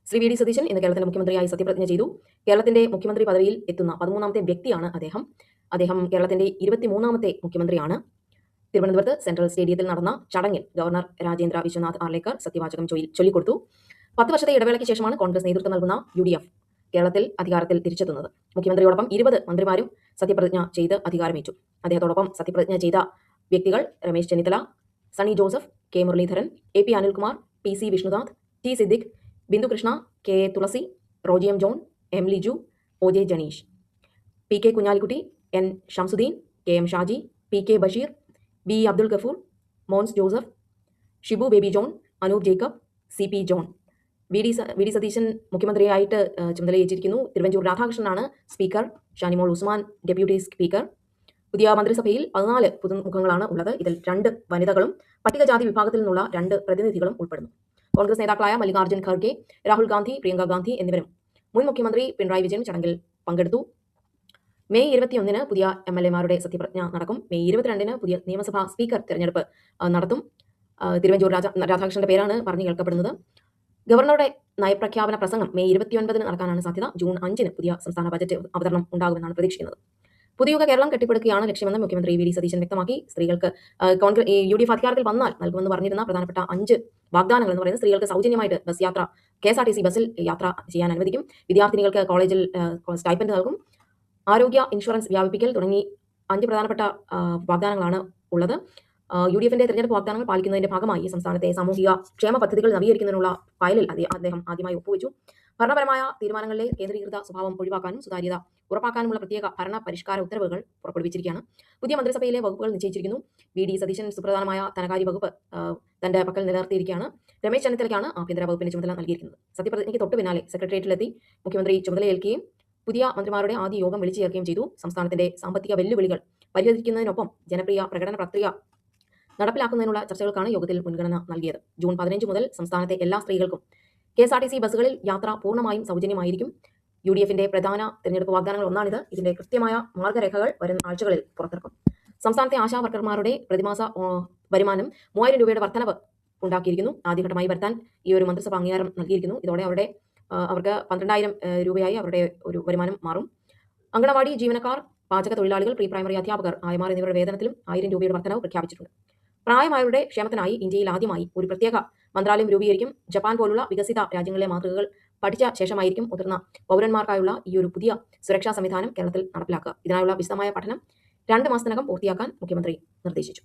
Shri V D Satheesan ഇന്ന് കേരളത്തിന്റെ മുഖ്യമന്ത്രിയായി സത്യപ്രതിജ്ഞ ചെയ്തു. കേരളത്തിന്റെ മുഖ്യമന്ത്രി പദവിയിൽ എത്തുന്ന 13ാമത്തെ വ്യക്തിയാണ് അദ്ദേഹം കേരളത്തിന്റെ 23ാമത്തെ മുഖ്യമന്ത്രിയാണ്. തിരുവനന്തപുരത്ത് സെൻട്രൽ സ്റ്റേഡിയത്തിൽ നടന്ന ചടങ്ങിൽ ഗവർണർ രാജേന്ദ്ര വിശ്വനാഥ് ആർലേക്കർ സത്യവാചകം ചൊല്ലിക്കൊടുത്തു. 10 വർഷത്തെ ഇടവേളയ്ക്ക് ശേഷമാണ് കോൺഗ്രസ് നേതൃത്വം നൽകുന്ന UDF കേരളത്തിൽ അധികാരത്തിൽ തിരിച്ചെത്തുന്നത്. മുഖ്യമന്ത്രിയോടൊപ്പം 20 മന്ത്രിമാരും സത്യപ്രതിജ്ഞ ചെയ്ത് അധികാരമേറ്റു. അദ്ദേഹത്തോടൊപ്പം സത്യപ്രതിജ്ഞ ചെയ്ത വ്യക്തികൾ Ramesh Chennithala, Sunny Joseph, K Muraleedharan, AP Anilkumar, PC Vishnunath, T Siddique, Bindhu Krishna, KA Thulasi, Roji M John, M Liju, OJ Janeesh, PK Kunhalikutty, N Shamsuddin, KM Shaji, PK Basheer, BE Abdul Gafoor, Mons Joseph, Shibu Baby John, Anoop Jacob, CP John. V D Satheesan മുഖ്യമന്ത്രിയായിട്ട് ചുമതലയേറ്റിരിക്കുന്നു. തിരുവഞ്ചൂർ രാധാകൃഷ്ണനാണ് speaker. Shanimol Usman deputy speaker. പുതിയ മന്ത്രിസഭയിൽ 14 പുതുമുഖങ്ങളാണ് ഉള്ളത്. ഇതിൽ 2 വനിതകളും പട്ടികജാതി വിഭാഗത്തിൽ നിന്നുള്ള 2 പ്രതിനിധികളും ഉൾപ്പെടുന്നു. കോൺഗ്രസ് നേതാക്കളായ മല്ലികാർജ്ജുൻ ഖർഗെ, രാഹുൽ ഗാന്ധി, പ്രിയങ്ക ഗാന്ധി എന്നിവരും മുൻ മുഖ്യമന്ത്രി പിണറായി വിജയൻ ചടങ്ങിൽ പങ്കെടുത്തു. മെയ് 21 പുതിയ MLA മാരുടെ സത്യപ്രതിജ്ഞ നടക്കും. മെയ് 22 പുതിയ നിയമസഭാ സ്പീക്കർ തെരഞ്ഞെടുപ്പ് നടത്തും. തിരുവഞ്ചൂർ രാധാകൃഷ്ണന്റെ പേരാണ് പറഞ്ഞു കേൾക്കപ്പെടുന്നത്. ഗവർണറുടെ നയപ്രഖ്യാപന പ്രസംഗം മെയ് 29 നടക്കാനാണ് സാധ്യത. ജൂൺ 5 പുതിയ സംസ്ഥാന ബജറ്റ് അവതരണം ഉണ്ടാകുമെന്നാണ് പ്രതീക്ഷിക്കുന്നത്. പുതിയുഗ കേരളം കെട്ടിപ്പടുക്കുകയാണ് ലക്ഷ്യമെന്ന് മുഖ്യമന്ത്രരി വി ഡി സതീശൻ വ്യക്തമാക്കി. സ്ത്രീകൾക്ക് UDF അധികാരത്തിൽ വന്നാൽ നൽകുമെന്ന് പറഞ്ഞിരുന്ന പ്രധാനപ്പെട്ട 5 വാഗ്ദാനങ്ങൾ എന്ന് പറയുന്നത് സ്ത്രീകൾക്ക് സൗജന്യമായിട്ട് ബസ് യാത്ര, KSRTC ബസ്സിൽ യാത്ര ചെയ്യാൻ അനുവദിക്കും. വിദ്യാർത്ഥിനികൾക്ക് കോളേജിൽ സ്റ്റൈപ്പൻഡ് നൽകും. ആരോഗ്യ ഇൻഷുറൻസ് വ്യാപിപ്പിക്കൽ തുടങ്ങി 5 പ്രധാനപ്പെട്ട വാഗ്ദാനങ്ങളാണ് ഉള്ളത്. UDFന്റെ തെരഞ്ഞെടുപ്പ് വാഗ്ദാനങ്ങൾ പാലിക്കുന്നതിന്റെ ഭാഗമായി സംസ്ഥാനത്തെ സാമൂഹിക ക്ഷേമ പദ്ധതികൾ നവീകരിക്കുന്നതിനുള്ള ഫയലിൽ അദ്ദേഹം ആദ്യമായി ഒപ്പുവെച്ചു. ഭരണപരമായ തീരുമാനങ്ങളിലെ കേന്ദ്രീകൃത സ്വഭാവം ഒഴിവാക്കാനും സുതാര്യത ഉറപ്പാക്കാനുമുള്ള പ്രത്യേക ഭരണ പരിഷ്കാര ഉത്തരവുകൾ പുറപ്പെടുവിച്ചിരിക്കുകയാണ്. പുതിയ മന്ത്രിസഭയിലെ വകുപ്പുകൾ നിശ്ചയിച്ചിരിക്കുന്നു. വി ഡി സതീശൻ സുപ്രധാനമായ ധനകാര്യ വകുപ്പ് തന്റെ പക്കൽ നിലനിർത്തിയിരിക്കുകയാണ്. രമേശ് ചെന്നിത്തലയ്ക്കാണ് ആഭ്യന്തര വകുപ്പിന്റെ ചുമതല നൽകിയിരിക്കുന്നത്. സത്യപ്രതിജ്ഞയ്ക്ക് തൊട്ടു പിന്നാലെ സെക്രട്ടേറിയറ്റിലെത്തി മുഖ്യമന്ത്രി ചുമതലയേൽക്കുകയും പുതിയ മന്ത്രിമാരുടെ ആദ്യ യോഗം വിളിച്ചു ചേർക്കുകയും ചെയ്തു. സംസ്ഥാനത്തിന്റെ സാമ്പത്തിക വെല്ലുവിളികൾ പരിഹരിക്കുന്നതിനൊപ്പം ജനപ്രിയ പ്രകടന പ്രക്രിയ നടപ്പിലാക്കുന്നതിനുള്ള ചർച്ചകൾക്കാണ് യോഗത്തിൽ മുൻഗണന നൽകിയത്. ജൂൺ 15 മുതൽ സംസ്ഥാനത്തെ എല്ലാ സ്ത്രീകൾക്കും KSRTC ബസ്സുകളിൽ യാത്ര പൂർണ്ണമായും സൗജന്യമായിരിക്കും. UDFന്റെ പ്രധാന തെരഞ്ഞെടുപ്പ് വാഗ്ദാനങ്ങൾ ഒന്നാണിത്. ഇതിന്റെ കൃത്യമായ മാർഗരേഖകൾ വരും ആഴ്ചകളിൽ പുറത്തിറക്കും. സംസ്ഥാനത്തെ ആശാ വർക്കർമാരുടെ പ്രതിമാസ വരുമാനം 3000 രൂപയുടെ വർധനവ് ഉണ്ടാക്കിയിരിക്കുന്നു. ആദ്യഘട്ടമായി വരുത്താൻ ഈ ഒരു മന്ത്രിസഭ അംഗീകാരം നൽകിയിരിക്കുന്നു. ഇതോടെ അവർക്ക് 12,000 രൂപയായി അവരുടെ ഒരു വരുമാനം മാറും. അങ്കണവാടി ജീവനക്കാർ, പാചക തൊഴിലാളികൾ, പ്രീ പ്രൈമറി അധ്യാപകർ, ആയമാർ എന്നിവരുടെ വേതനത്തിലും 1000 രൂപയുടെ വർധനവ് പ്രഖ്യാപിച്ചിട്ടുണ്ട്. പ്രായമായവരുടെ ക്ഷേമത്തിനായി ഇന്ത്യയിൽ ആദ്യമായി ഒരു പ്രത്യേക മന്ത്രാലയം രൂപീകരിക്കും. ജപ്പാൻ പോലുള്ള വികസിത രാജ്യങ്ങളിലെ മാതൃകകൾ പഠിച്ച ശേഷമായിരിക്കും മുതിർന്ന പൗരന്മാർക്കായുള്ള ഈ ഒരു പുതിയ സുരക്ഷാ സംവിധാനം കേരളത്തിൽ നടപ്പിലാക്കുക. ഇതിനായുള്ള വിശദമായ പഠനം 2 മാസത്തിനകം പൂർത്തിയാക്കാൻ മുഖ്യമന്ത്രി നിർദ്ദേശിച്ചു.